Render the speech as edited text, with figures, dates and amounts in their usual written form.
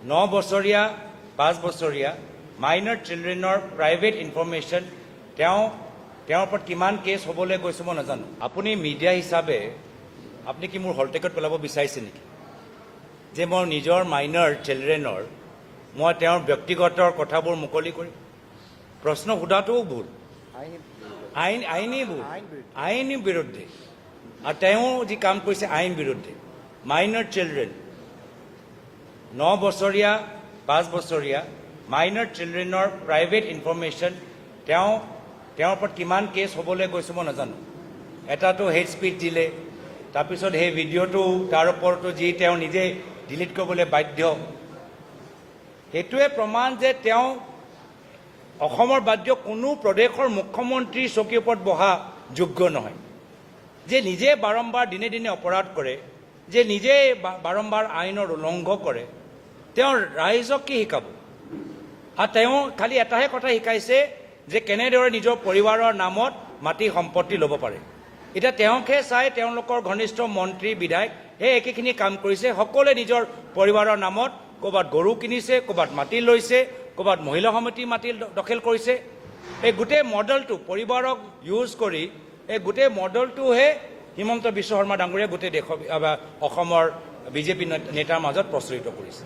9 বছৰীয়া 5 বছৰীয়া minor চিলড্ৰেনৰ private information তেওঁৰ ওপৰত কিমান কেছ হ'বলৈ গৈছে মই নাজানো। আপুনি মিডিয়া হিচাপে আপুনি কি মোৰ হলটেকত পেলাব বিচাৰিছে নেকি যে মই নিজৰ মাইনৰ চিলড্ৰেনৰ মই তেওঁৰ ব্যক্তিগত কথাবোৰ মুকলি কৰিম? প্ৰশ্ন সোধাটোও ভুল, আইনী বিৰুদ্ধে। আৰু তেওঁ যি কাম কৰিছে আইন বিৰুদ্ধে। মাইনৰ চিলড্ৰেন 9 বছৰীয়া 5 বছৰীয়া মাইনৰ চিলড্ৰেনৰ প্ৰাইভেট ইনফৰমেশ্যন তেওঁৰ ওপৰত কিমান কেছ হ'বলৈ গৈছে মই নাজানো। এটাতো হেড স্পীচ দিলে, তাৰপিছত সেই ভিডিঅ'টো তাৰ ওপৰতো যি তেওঁ নিজে ডিলিট কৰিবলৈ বাধ্য, সেইটোৱে প্ৰমাণ যে তেওঁ অসমৰ বাদ দিয়ক কোনো প্ৰদেশৰ মুখ্যমন্ত্ৰীৰ চকীৰ ওপৰত বহা যোগ্য নহয়। যে নিজে বাৰম্বাৰ দিনে দিনে অপৰাধ কৰে, যে নিজে বাৰম্বাৰ আইনৰ উলংঘন কৰে, তেওঁ ৰাইজক কি শিকাব? আৰু তেওঁ খালি এটাহে কথা শিকাইছে যে কেনেদৰে নিজৰ পৰিবাৰৰ নামত মাটি সম্পত্তি ল'ব পাৰে। এতিয়া তেওঁকহে চাই তেওঁলোকৰ ঘনিষ্ঠ মন্ত্ৰী বিধায়ক সেই একেখিনি কাম কৰিছে। সকলোৱে নিজৰ পৰিবাৰৰ নামত ক'ৰবাত গৰু কিনিছে, ক'ৰবাত মাটি লৈছে, ক'ৰবাত মহিলা সমিতি মাটি দখল কৰিছে। এই গোটেই মডেলটো পৰিবাৰক ইউজ কৰি এই গোটেই মডেলটোহে হিমন্ত বিশ্ব শৰ্মা ডাঙৰীয়াই গোটেই অসমৰ বিজেপি নেতাৰ মাজত প্ৰচলিত কৰিছে।